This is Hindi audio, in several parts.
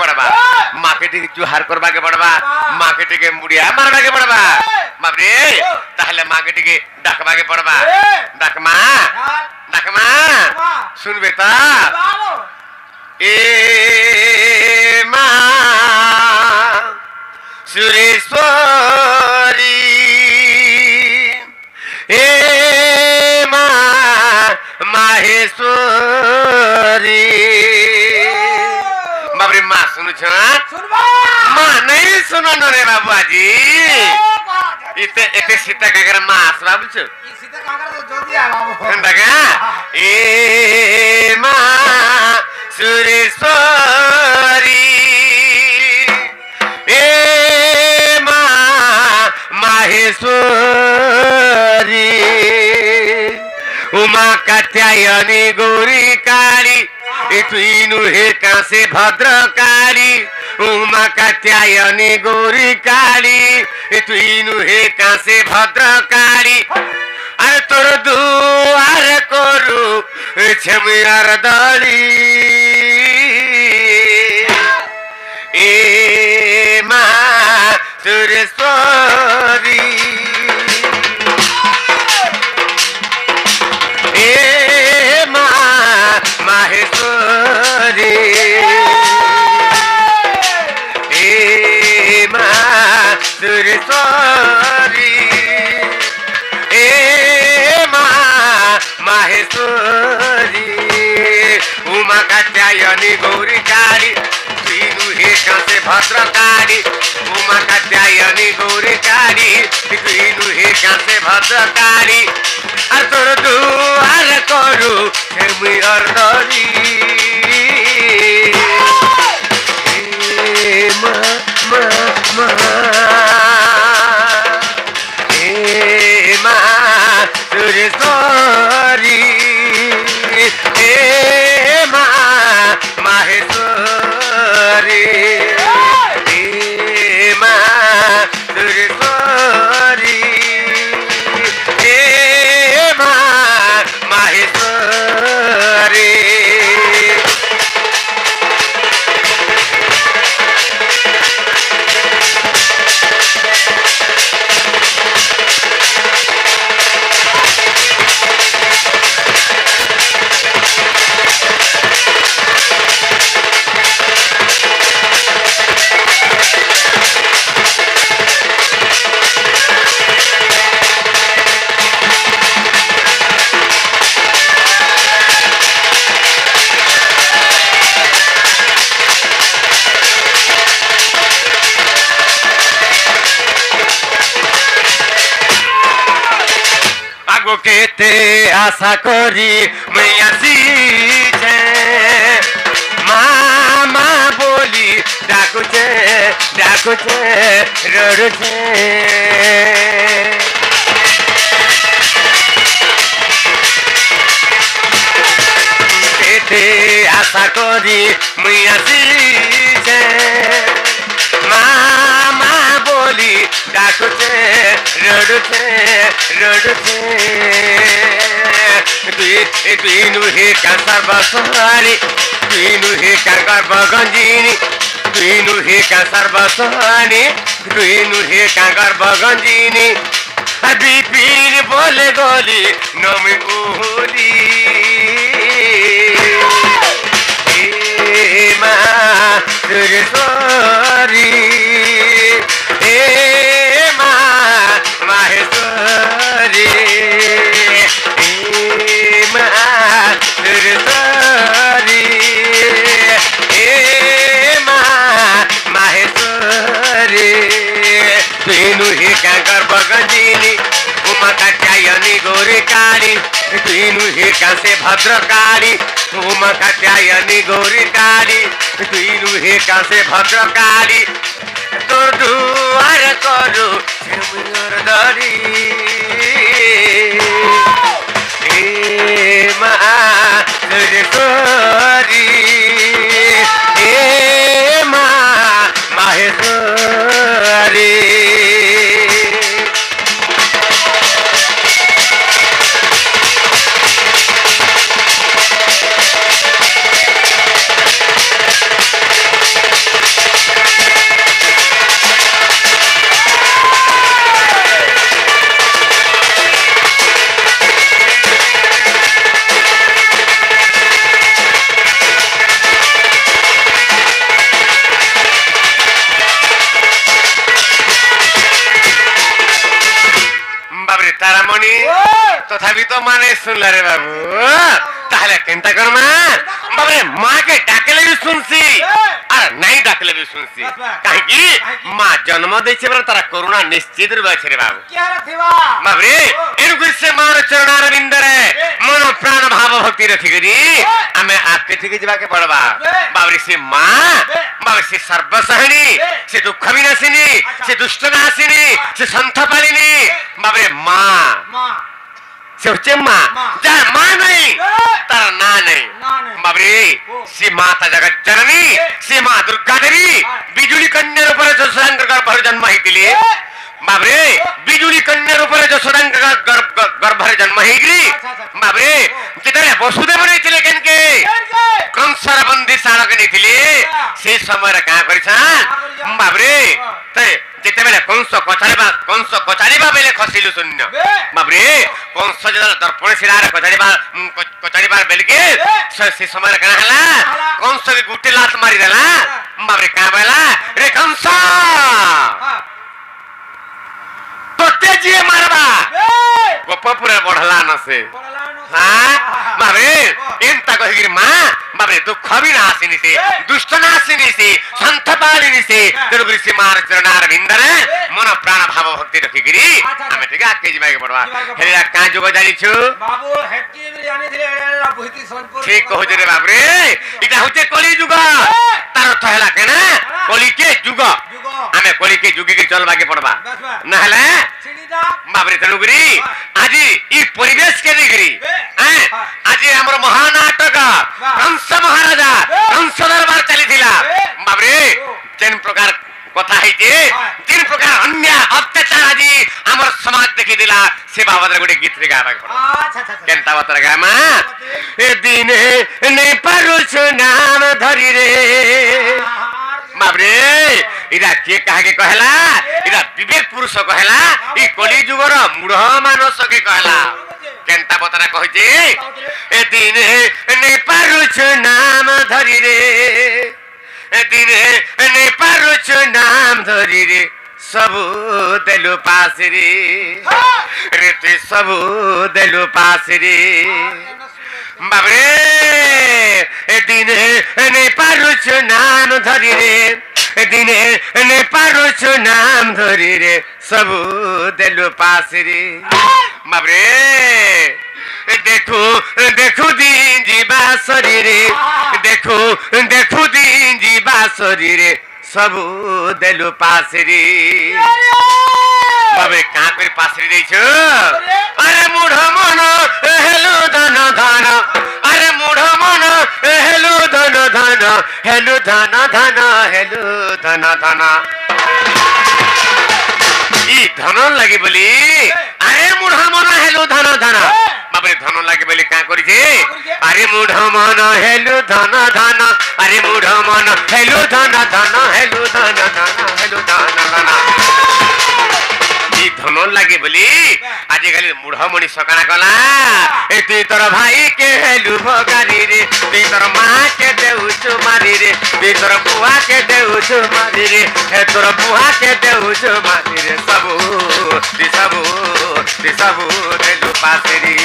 पड़बा माँ के टिके जुहार करबा के पड़बा माँ के टिके मुड़िया मारबा के पड़बा बाप रे ताहले माँ के टिके डाकबा के पड़बा डाकमा डाकमा सुन बेटा ए माँ सुरेश्वरी ए माँ माहेश्वरी बाबरे माँ सुनु छ माँ नहीं सुनो न रे बाबूजी इते इते सीता काकर माँ आस बाबू छु सीता काकर तो जल्दी आ बाबू अंदगा ए माँ सुरेश्वरी ए माँ माहेश्वरी उमा कात्यायनी गौरी काली तुइनु हेका से भद्रकाली उमा कात्यायनी गौरी काली तुइनु हेका से भद्रकाली अरे तोर दुआर करू छमियार दली ए माँ सुरेश्वरी ए माँ माहेश्वरी ए माँ सुरेश्वरी ए माँ माहेश्वरी उमा कात्यायनी गौरी काली तीनू हेका से भद्रकाली उमा कात्यायनी गौरी काली तीनू हेका से भद्रकाली আর তোর দুয়ার করু হেমি অর্দরি মা মা মা এ মা সুরেশ্বরী এ মা মাহেশ্বরী এ মা সুরেশ্বরী माहेश्वरी केते आशा करी मैं आसीछे मामा बोली डाकुछे डाकुछे रड़ुछे केते आशा करी मैं आसीछे मामा बोली डाकुछे रड़ुछे रड़ुछे तुइनु हेका सर्वसहारी तुइनु हेका गर्भगंजिनी तुइनु हेका सर्वसहारी तुइनु हेका गर्भगंजिनी बिपिन बोले गोली नमी उहुली ए माँ सुरेश्वरी ए माँ माहेश्वरी ए माँ सुरेश्वरी ए माँ माहेश्वरी तीनू हेका गर्भगंजिनी उमा कात्यायनी गौरी काली तीनू हेका से भद्रकाली उमा कात्यायनी गौरी काली तीनू हेका से भद्रकाली तोर दुआर करू छेमुर दरी ए माँ सुरेश्वरी ए माँ माहेश्वरी মুঢ়ামণি তথাপি তো মানে শুনলা রে বাবু তাহলে কেনতা করমা বাবরে মাকে ডাকলে भी শুনছি আর নাই ডাকলে भी শুনছি কাহিকি মা জন্ম ଦେଇছে বলে তারা করুণা নিশ্চিত রূপে আছে রে বাবু কি আর থিবা বাবরে এরকম সে মার চরণার বিন্দরে মন প্রাণ ভাব ভক্তি রখিকরি আমি আকে ঠিক যাবাকে পড়বা বাবরে সে মা বাবরে সে সর্বসহনী সে দুঃখ বিনাশিনী সে দুষ্ট নাশিনী সে সন্থপালিনী বাবরে মা সে হচ্ছে মা যার মা নেই তার না নেই বাবরে সে মাতা জগৎ জননী সে মা দুর্গা দেবী বিজুলি কন্যার উপরে যশোদাঙ্কর গর্ভরে জন্ম হইতিলে বাবরে বিজুলি কন্যার উপরে যশোদাঙ্কর গর্ভরে জন্ম হইগলি বাবরে যেতবে বসুদেব নেইছিলে কেনকে কংসর বন্দী শালকে নেইছিলে সেই সময় কাঁ করিছান বাবরে যেতবে কংস কচারিবা বেলে খসিলু শূন্য বাবরে কংস যেতবে দর্পণে শিলার কচারিবার বেলকে সে সময় কাঁ হেলা কংসকে গুটে লাত মারি দেলা বাবরে কাঁ বেলা রে কংস তোতে জিয়ে মারবা গোপপুরে বড়লা নসে হ্যাঁ বাবরে এমতা কহিগিরি মা বাবরে দুঃখ বিনাশিনী সে দুষ্ট নাশিনী সে সন্থপালিনী সে তেরুগিরি সে মার চরণার বিন্দরে মন প্রাণ ভাব ভক্তি রখিগিরি আমি ঠিক আকে যাইবাকে পড়বা হেলা কাঁ যোগ জানিছু বাবু হেতি জানিছিলে এরা বহিতি সম্পর্ক ঠিক কহছে রে বাবরে এটা হচ্ছে কলি যুগ তার অর্থ হেলা কেনা কলিকে যুগ আমি কলিকে যুগিকে চলবাকে পড়বা না হেলা বাবরে তেরুগিরি আজি ই পরিবেশ কে দেখি হ্যাঁ আজি আমার মহানাটক কংস মহারাজা কংস দরবার চালিছিলা বাবরে তিন প্রকার কথা হইছে তিন প্রকার অন্যায় অত্যাচার আজি আমার সমাজ দেখি দিলা সে বাবাদের গোটে গীত রে গাবা কেনতা বতর গামা এ দিনে নে পারুছ নাম ধরি রে বাবরে ইরা কে কাহাকে কহেলা ইরা বিবেক পুরুষ কহেলা ই কলি যুগর মূঢ় মানস কে কহেলা কেনতা বতরা কইছে এ দিনে নে পারুছ নাম ধরি রে এ দিনে নে পারুছ নাম ধরি রে सबू देलु पासरी रे ते सबू देलु पासरी बाबरे ए दिने ने पारुछ नाम धरी रे ए दिने ने पारुछ नाम धरी रे सबू देलु पासरी बाबरे देखो देखो दिन जीवा शरीरे देखो देखो दिन जीवा शरीरे सबू देलु पासरी बाबे कहाँ पर पासरी देइछु अरे मूढ़ मन हेलो धन धन अरे मूढ़ मन हेलो धन धन हेलो धन धन हेलो धन धन ई धन लागि बोली अरे मूढ़ मन हेलो धन धन बाबरे धन लागि बोली का करिছে अरे मूढ़ मन हेलो धन धन अरे मूढ़ मन हेलो धन धन हेलो धन धन हेलो धन धन ई धन लागि बोली आज खाली मूढ़ मणि सकाना कला ए तू तोर भाई के हेलु भगारी रे तू तोर मां के देउछु मारी रे तू तोर बुआ के देउछु मारी रे हे तोर बुआ के देउछु मारी रे सबू सबू देलु पासरी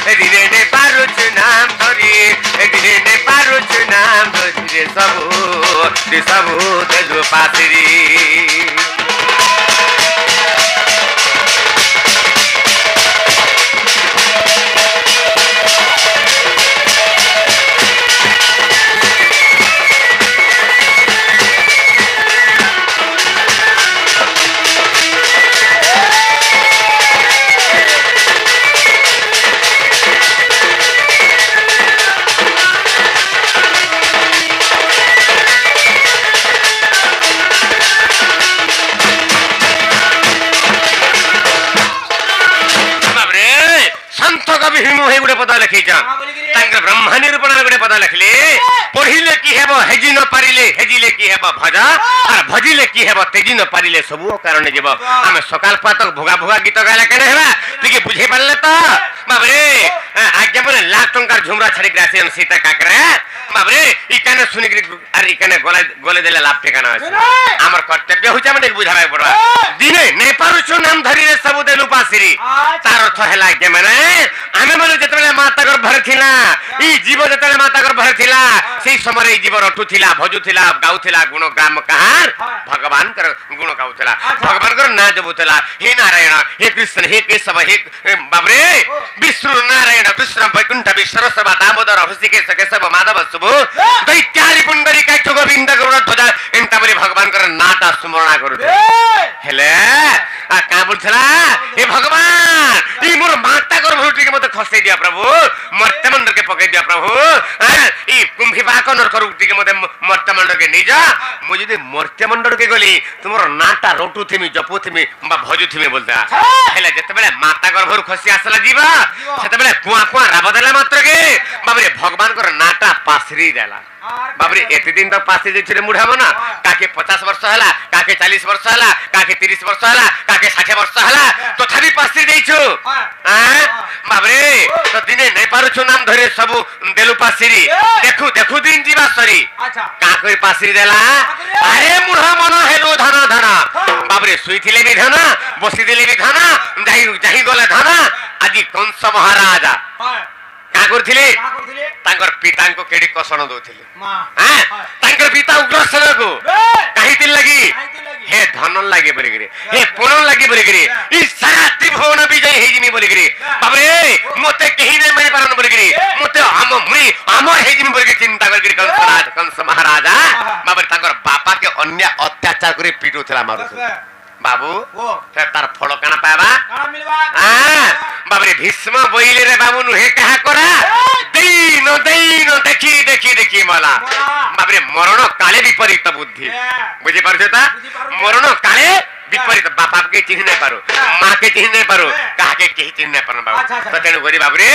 ए दिने ने पारुछ नाम धरी ए दिने ने पारुछ नाम धरी रे सबू देलु पासरी पता लिखी ब्रह्म निरूपण गोटे पता लिखले पढ़िले कि हेब हेजी न पारिले हेजिले कि हेब भजा और भजिले कि हेब तेजी न पारिले सब कारण जीव आम सकाल पातक भोगा भोगा गीत गाला केना हेबा टिके बुझे पारले तो बाबरे आज्ञा बने लाख टंकार झुमरा छाड़ी ग्रासियन सीता काकरा बाबरे इकाने सुनि अरे इकाने गले देले लाभ ठेकाना अछि हमर कर्तव्य होचा मने बुझाबे पड़बा दिने नै पारुछु नाम धरि रे सब देलु पास पासिरी तार अर्थ हैला के माने आमे माने जतले माता गर्भरे थिला ई जीव जतले माता गर्भरे थिला सेही समय ई जीव रटुथिला भजुथिला गाउथिला गुण गाम कहार भगवान कर गुण गाउथिला भगवान कर ना जबुथिला हे नारायण हे कृष्ण हे केशव हे बाबरे विष्णु नारायण कृष्ण वैकुंठ विश्वरसव दामोदर हृषिकेश केशव माधव सुबो दैत्यारि पुंडरी काठ गोविंद गरुड़ ध्वजा एंता बोली भगवान कर नाटा स्मरण करू हेले आ का बोलथला हे भगवान ई मोर माता गर्भवती के मते खसै दिया प्रभु मर्त्यमंडल के पकै दिया प्रभु ई कुंभी बाक नरकर उठी के मते मर्त्यमंडल के निजा मु जदी मर्त्यमंडल के गली तुमर नाटा रोटू थिमी जपू थिमी बा भजू थिमी बोलता हेले जते बेले माता गर्भरु खसी आसला जीवा सेते बेले कुआ कुआ राब देला मात्र के बाबरे भगवान कर नाटा पासरी देला बाबरे एते दिन तक पासरी जे छिरे मुढा मना काके 50 वर्ष हला काके 40 वर्ष हला काके 30 वर्ष हला काके 60 वर्ष हला तथापि पासरी देइछु बाबरे तो दिने नै पारुछु नाम धरे सब देलु पासरी देखु देखु दिन जीवा सरी अच्छा का कोई पासरी देला अरे मुढा मन हेलो धन धन बाबरे सुइथिले भी धन बसी दिले भी धन जाई जाई गले धन आजि कंस महाराजा का करथिले तांकर पिता को केडी कसण दोथिले हां तांकर पिता उग्रसेन को काहे दिल लगी हे धन लागे बरिगरे हे पुनन लागे बरिगरे ई सारा त्रिभुवन विजय हे जिमी बरिगरे बाबरे मते केही नै मारि पारन बरिगरे मते हम मुई अमर हे जिमी बरिगरे चिंता करके कंस महाराजा बाबरे तांकर बापा के अन्य अत्याचार करे पिटुथला मारुथला बाबू तार फल काना पाबा काना मिलबा बाबरे भीष्म बोइले रे बाबू नु हे कहा करा देइन देइन देखी देखी देखी मला बाबरे मरण काले विपरीत बुद्धि बुझी पारछता मरण काले विपरीत बापा के चिन्ह नै पारो मां के चिन्ह नै पारो काहा के केही चिन्ह नै पारो बाबू तो तेनु गरी बाबरे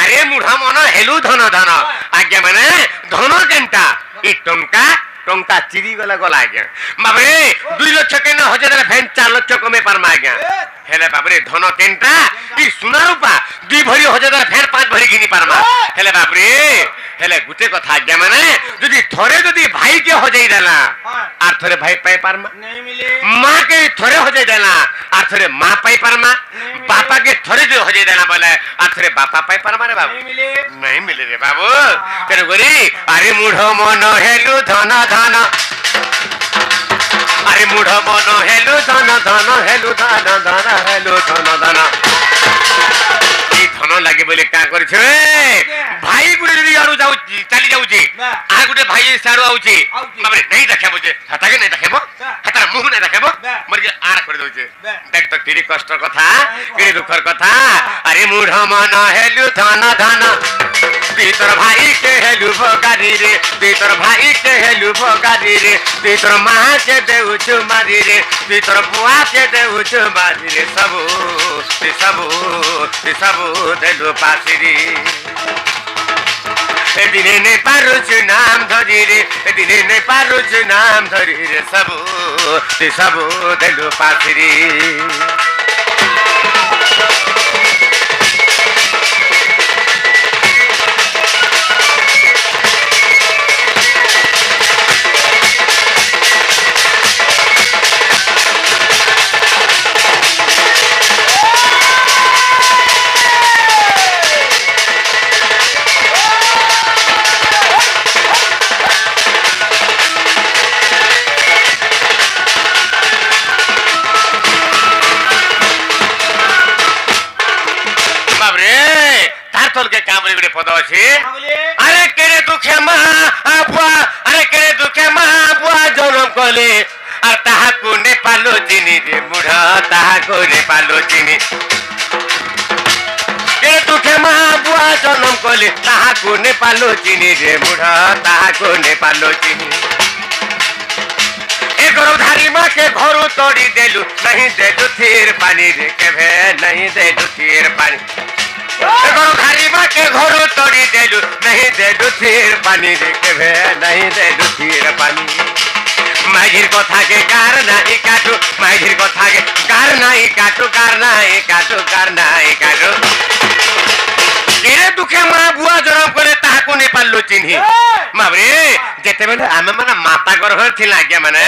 अरे मुढा मन हेलु धन धन आज्ञा माने धन केंटा ई टंका टंका चिरी गला गला आज्ञा बाबरे 2 लाख के न हजार फैन 4 लाख कमे पारमा आज्ञा हेले बाबरे धन केंटा ई सुना रूपा 2 भरी हजार फैन 5 भरी घिनी पारमा हेले बाबरे हेले गुटे कथा आज्ञा माने जदी थोरे जदी भाई के हो जाई देला आर थोरे भाई पाई पारमा नहीं मिले मां के थोरे हो जाई देला आर थोरे मां पाई पारमा बापा के थोरे जो हो जाई देला बोले आर थोरे बापा पाई पारमा रे बाबू नहीं मिले रे बाबू तेरे गोरी अरे मुढो मन हेलु धन धन अरे मुढो मन हेलु धन धन हेलु धन धन हेलु धन धन ई धन लागे बोले का करि छे भाई गुडे जदी आरु जाउ चली जाउ छी आ गुडे भाई सारु आउ छी बाबरे नहीं देखेबो जे हता के नहीं देखेबो हता मुह नहीं देखेबो मर के आर कर दउ छे देख तो केरी कष्ट कथा केरी दुखर कथा अरे मुढो मन हेलु धन धन भीतर भाई के हेलु भगारी रे भीतर भाई के हेलु भगारी रे भीतर मां के देउ छु मारी रे भीतर बुआ के देउ छु मारी रे सबु देलु पासिरी ए दिने ने पारुछु नाम धरी रे ए दिने ने पारुछु नाम धरी रे सबु देलु पासिरी के काम रे पद अछि अरे केरे दुखे महाबुआ अरे केरे दुखे महाबुआ जनम कले आ ताहा को नेपालो चिनी रे मुढा ताहा को नेपालो चिनी केरे दुखे महाबुआ जनम कले ताहा को नेपालो चिनी रे मुढा ताहा को नेपालो चिनी ए गरौधारी मां के घरु तोड़ी देलु नहीं देलु थीर पानी रे केभे नहीं देलु थीर पानी गरौधारी मां के घरु तोड़ी देलु नहीं देलु थीर पानी रे केभे नहीं देलु थीर पानी माझिर कथा के कार नाही काटू माझिर कथा के कार नाही काटू कार नाही काटू कार नाही काटू केरे दुखे मां बुआ जरम करे ताहा को नेपाल पारलो चिन्ही बाबरे जेते बेले आमे माने माता घर थिला आज्ञा माने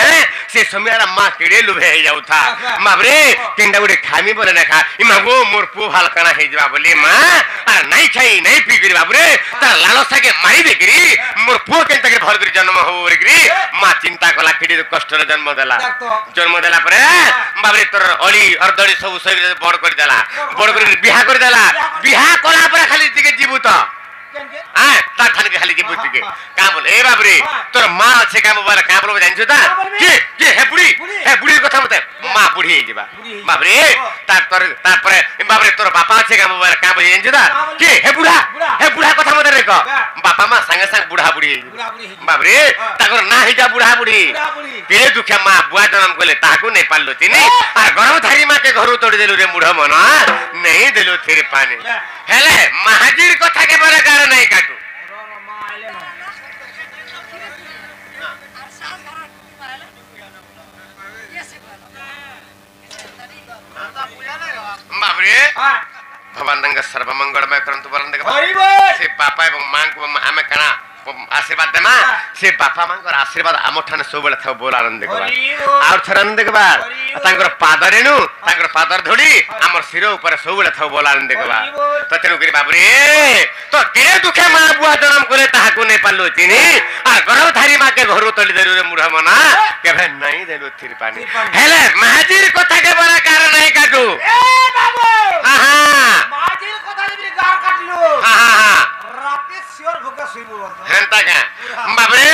से समय माँ केड़े लुभे जाउ था बाबरे केंडा गुडे खामी बोले ना खा इमा गो मोर पु हालकाना हे जबा बोले माँ आ नहीं खाई नहीं पी करी बाबरे ता लालसा के मारी देकरी मोर पु केंता के भर करी जन्म हो रेकरी माँ चिंता कला केड़ी कष्ट रे जन्म देला परे बाबरे तोर अली अर्दड़ी सब सही बड़ कर देला बड़ कर बिहा कर देला बिहा कला पर खाली दिके जीवु तो हां ता खाली के खाली जीवु दिके का बोल ए बाबरे तोर मां আছে का मोबाइल का बोल जानछु ता के हे बुढ़ी কথা मते मां बुढ़ी हे जेबा बाबरे ता तोर तापर बाबरे तोर बापा আছে का मोबाइल का बोल जानछु ता के हे बुढ़ा কথা मते रे को बापा मां संगे संग बुढ़ा बुढ़ी बाबरे ताकर ना हे जा बुढ़ा बुढ़ी के दुखे मां बुआ जन्म कोले ताकू नहीं पाललो तिनी आ गर्भधारी मां के घरु तोड़ देलु रे मुढ़ मन नहीं देलु थिर पानी हेले महाजीर कथा के बरे कारण नहीं काटू बाबरे भगवान दंग सर्वमंगलमय करंतु वरंदे से पापा एवं मां को आमे कना आशीर्वाद देमा से बापा मां को आशीर्वाद आम ठाने सब बेले थाओ बोल आनंद देखबा और थर आनंद देखबा तांकर पाद रेनु तांकर पादर धोड़ी हमर सिर ऊपर सब बेले थाओ बोल आनंद देखबा तो तेनु करी बाबरे तो के दुखे मां बुआ जन्म करे ताहाको नै पालो चिनी आ गर्भधारी मां के घरु तली देरु रे मुढ़ा मना केभे नहीं देलु थिर पानी हेले महाजीर कथा के बरा कारण नहीं काटू ए बाबू हां महाजीर कथा नि गार काटलो हां राते सिर भुका सुइबो हेंता का बाबरे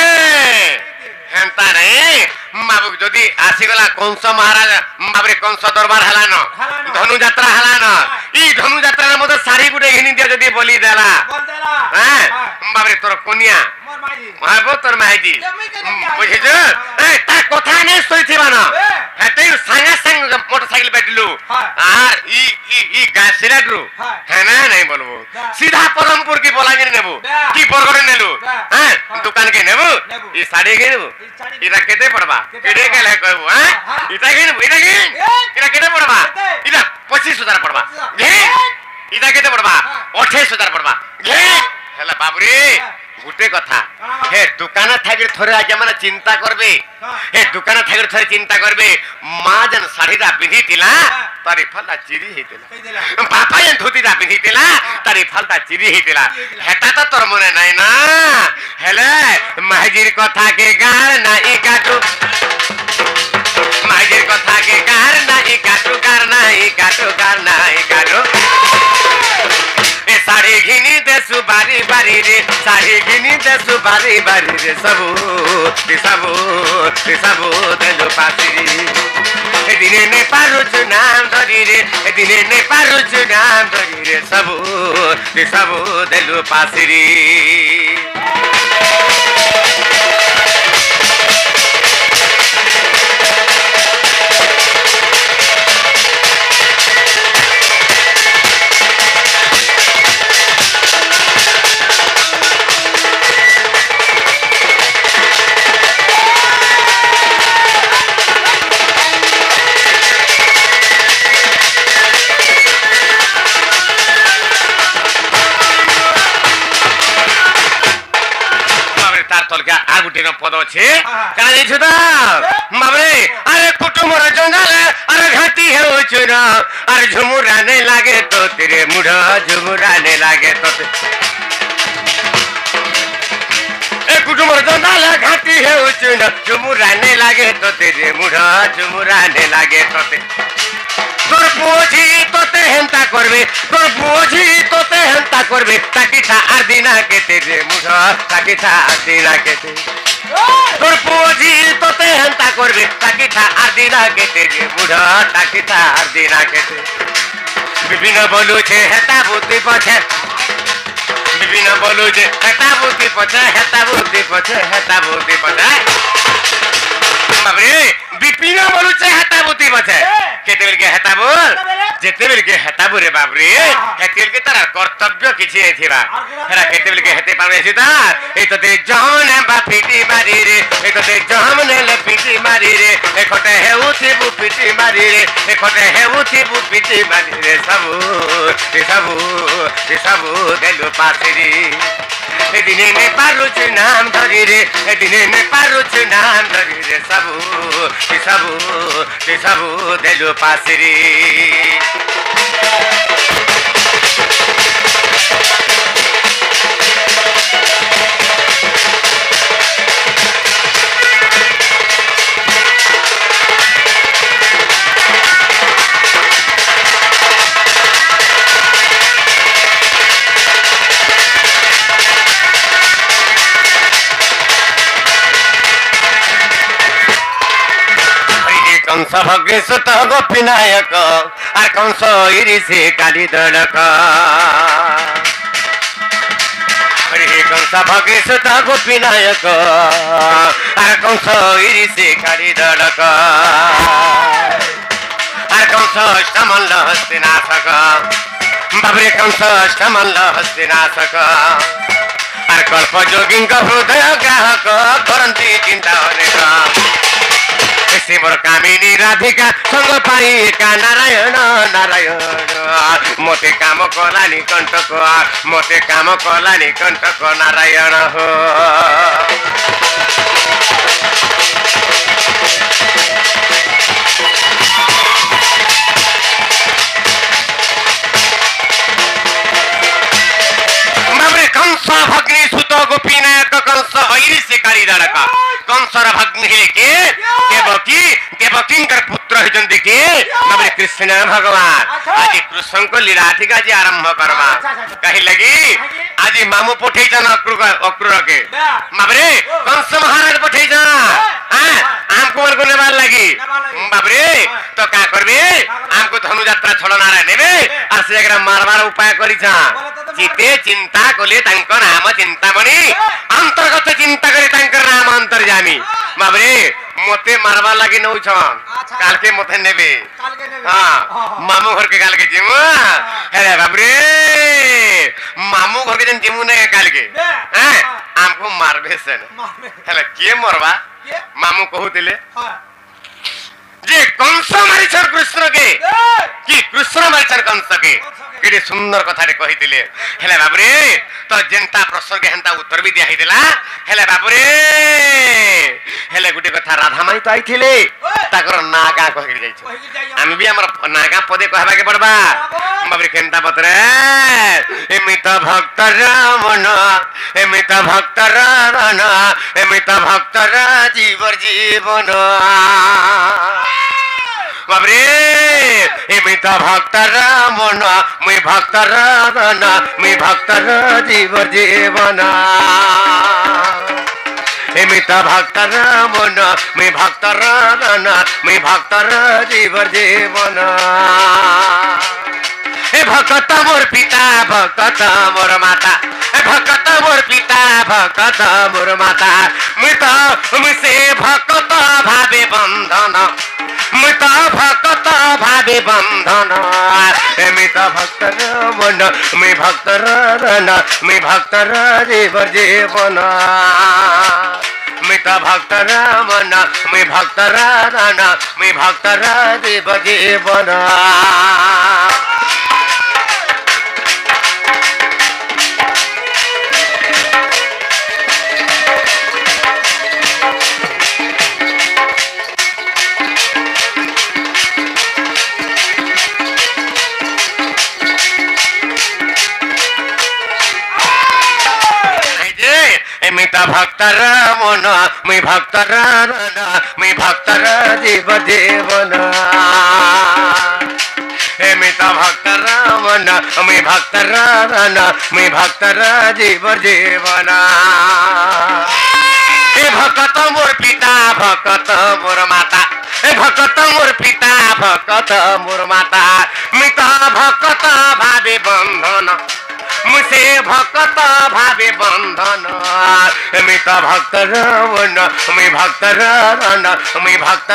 हेंता नहीं बाबू जदी आसी गला कंस महाराज बाबरे कंस दरबार हला न धनु यात्रा हला न ई धनु यात्रा न मते सारी गुडे घिनी दिया जदी बोली देला हां बाबरे तोर कोनिया मोर माई हां बो तोर माईजी बुझे जो ए ता कथा नै सोइथिबा न हेतै संगा संग मोटरसाइकिल बैठलु आ ई गासिराडरु है ना नहीं बोलबो सीधा परमपुर की बोलांगे नेबो की परगरे नेलु हां दुकान के नेबो ई साड़ी के नेबो इरा केते पड़बा केडे के ले कहबो हां इता के नेबो इरा केते पड़बा इरा 25000 पड़बा घे इता केते पड़बा 28000 पड़बा घे हेला बाबुरे गुटे कथा हे दुकान थागिर थरे आज्ञा माने चिंता करबे हे दुकान थागिर थरे चिंता करबे मां जन साड़ीरा पिंधी तिला तारी फलता चिरी हेतिला पापा जन धोतीरा पिंधी तिला तारी फलता चिरी हेतिला हेता तो तोर मने नाही ना हेले महाजीर कथा के गार नाही काटू महाजीर कथा के गार नाही काटू गार नाही काटू ए साड़ी घिनी देसु बारी बारी रे साड़ी घिनी देसु बारी बारी रे सबू देलो पासी ए दिने ने पारुच नाम धरी रे ए दिने ने पारुच नाम धरी रे सबू देलो पासी रे आगुटी न पद छे का देखछु त बाबरे अरे कुटुमर जंगल अरे घाटी हो चुरा अरे झुमुराने लागे तो तेरे मुढ़ा झुमुराने लागे तो ए कुटुमर जंगल घाटी हो चुरा झुमुराने लागे तो तेरे मुढ़ा झुमुराने लागे तो तोर बोझी तोते हेंता करबे तोर बोझी तोते हेंता करबे ताकि था आदिना के तेरे मुढ़ा ताकि था आदिना के तोर बोझी तोते हेंता करबे ताकि था आदिना के तेरे मुढ़ा ताकि था आदिना के विभिन्न बोलु छे हेता बुद्धि पछे विभिन्न बोलु छे हेता बुद्धि पछे हेता बुद्धि पछे हेता बुद्धि पछे बाबरे विपिन बोलु छे हेता बुद्धि पछे केते बेल के हेता बोल जेते बेल के हेता बुरे बाबरे हेतेल के तार कर्तव्य किछि एथिबा हेरा केते बेल के हेते पावे सिता ए तो दे जहन बा पिटी मारी रे ए तो दे जहन ले पिटी मारी रे ए खटे हेउथि बु पिटी मारी रे ए खटे हेउथि बु पिटी मारी रे सबु देलु पासिरी ए दिने ने पारुच नाम धरी रे ए दिने ने पारुच नाम धरी रे सबु देलु पासिरी कंस भगे सुत गोपी नायक आर कंस इरी से काली दड़क कंस भगे सुत गोपी नायक आर कंस इरी से काली दड़क are Kans अष्टमल्ल हस्तिनाशक Babare Kans अष्टमल्ल हस्तिनाशक are कल्प जोगी हृदय ग्राहक करती चिंता अनेक मोर कामिनी राधिका संग पाई एका नारायण नारायण मोते काम कलानी कंटक नारायण हो कंस भग्नि सुत गोपी नायक कंस ऐरी से काली दड़का कंसर भग्नि के देवकींकर पुत्र होइचंदी के नबरे कृष्ण भगवान आज कृष्ण को लीलाधिका जी आरंभ करवा कहि लगी आज मामू पठेइछन अक्रूर के बाबरे कंस महाराज पठेइछन हमको मन को नेबार लगी बाबरे तो का करबे हमको धनु यात्रा छलना रे नेबे आ से एकरा मारबार उपाय करिछा चिते चिंता कोले तांकर नाम चिंतामणि अंतर्गत चिंता करे तांकर नाम अंतर्यामी बाबरे मोते मारबा लगी नौ छन काल के मोते नेबे हां मामू घर के काल के जिमु हेरे बाबरे मामू घर के जन जिमु ने काल के हैं हमको मारबे से हेले के मरबा मामू कहूतिले जे कंस मारिछन कृष्ण के कि कृष्ण मारिछन कंस के केडे सुंदर कथा रे कहितिले हेले बाबरे तो जेंता प्रश्न के हेंता उत्तर भी दिया हिदेला हेले बाबरे हेले गुटे कथा राधा माई तो आइथिले ताकर नागा कहि जाय छ हम भी हमर नागा पदे कहबा के पड़बा बाबरे केंता पतरे एमित भक्त रामन एमित भक्त रावण एमित भक्त जीवर जीवन बाबरे एमित भक्त रामन मैं भक्त रावण मैं भक्त जीवर जीवन एमित भक्त रामन मैं भक्त रावण मैं भक्त जीवर जीवन ए भक्त मोर पिता भक्त मोर माता भक्त मोर पिता भक्त मोर माता मुझसे भक्त भावे बंधन मुझ भक्त भावे बंधन एमित भक्त रावण मैं भक्त रावण मैं भक्त जीवर जीवन मित भक्त रावण मैं भक्त रावण मैं भक्त जीवर जीवन मित भक्त रावण मैं भक्त रावण मैं भक्त जीव जीवन मित भक्त रावण मैं भक्त रावण मैं भक्त जीव जीवन भक्त मोर पिता भक्त मोर माता भक्त मोर पिता भक्त मोर माता मित भक्त भावे बंधन मुझसे भक्त भावे बंधन मित भक्त रावण मैं भक्त रावण मैं भक्त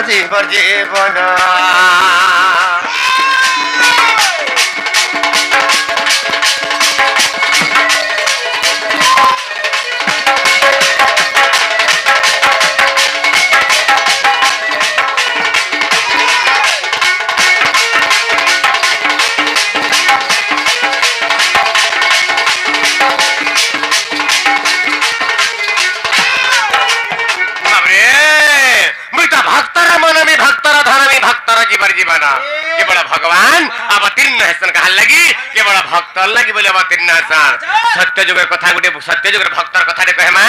जीवर जीवन भगवान अवतीर्ण हेसन कहा लगी केवल भक्त लगी बोले अवतीर्ण हेसन सत्य जुगर कथा गुटे सत्य जुगर भक्तर कथा रे कहमा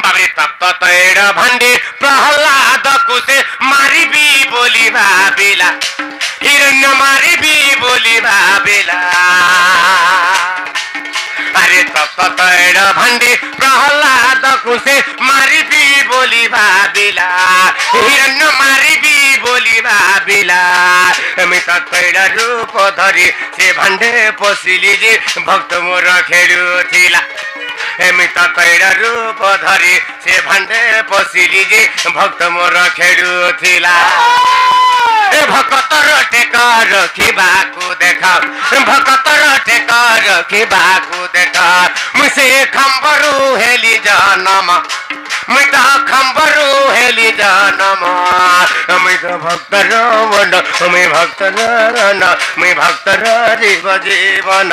बाबरे तप्त तैर भंडे प्रहलाद को से मारी भी बोली भाबिला हिरण्य मारी भी बोली भाबिला अरे तप्त तैर भंडे प्रहलाद को से मारी भी बोली भाबिला हिरण्य मारी भी बोली भाबिला अमित तैर रूप धरी से भंडे पशिली जे भक्त मोर खेलुथिला एमित तैर रूप धरी से भंडे पशिली जे भक्त मोर खेलुथिला ए भक्तर टेका रखिबाकु देखा भक्तर टेका रखिबाकु देखा मुसे खम्बरु हेली जनम मित खम्बरु हेली जनम मित भक्तर वन मी भक्तर रन मी भक्तर जीव जीवन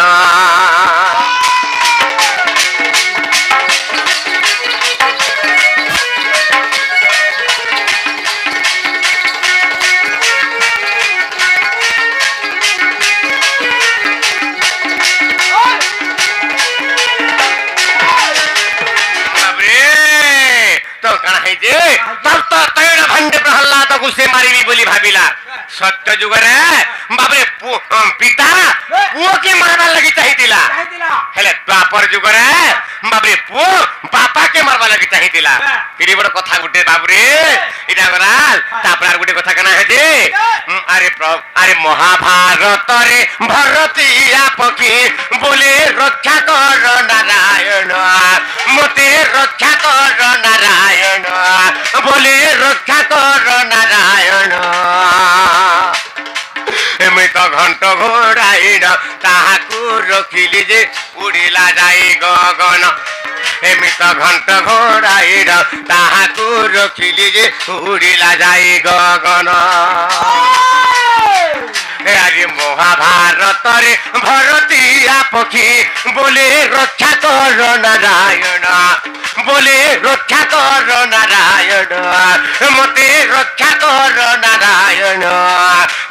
तप्त तैर भंडे प्रहलाद को से मारी बोली भाबिला सत्य जुगरे बाबरे पिता पुओ के मारबा लगी चाहितिला हेले द्वापर जुगरे बाबरे पुओ बापा के मारबा लगी चाहितिला पिरी बड़ कथा गुटे बाबरे इदा गराल तापर गुटे कथा कना हेदे अरे महाभारत रे भरतिया पकी बोले रक्षा कर नारायण मते रक्षा कर नारायण बोले रक्षा कर नारायण एमित घंट घोड़ाइड ताहाकु रखिली जे उड़िला जाई गगन एमित घंट घोड़ाइड ताहाकु रखिली जे उड़िला जाई गगन अरे महाभारत रे भरतिया पक्षी बोले रक्षा कर नारायण बोले रक्षा कर नारायण मते रक्षा कर नारायण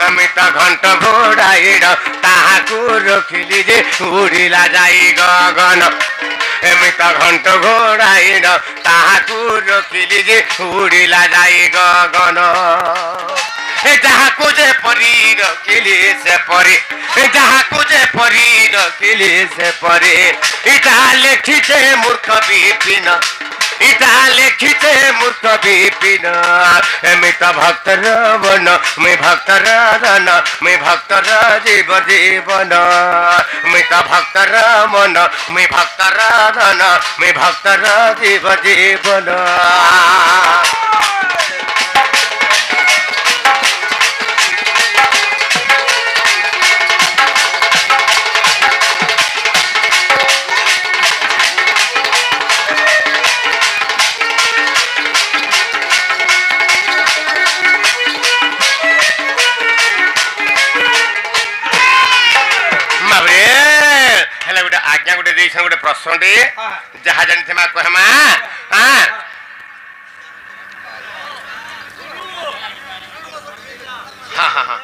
अमित घंट घोड़ाइड ताहाकु रखिली जे उड़िला जाई गगन एमित घंट घोड़ाइड ताहाकु रखिली जे उड़िला जाई गगन जहाँ कुजे परी रखिली से परे जहाँ कुजे परी रखिली से परे इटा लेखिचे मूर्ख विपिन इटा लेखिचे मूर्ख विपिन एमित भक्तर वन मैं भक्तर रन मैं भक्तर जीव जीवन मित भक्तर मन मैं भक्तर रन मैं भक्तर जीव जीवन आज्ञा गोटे देसन गोटे प्रश्न टे जहा जानि थेमा कहमा हां हां हां हां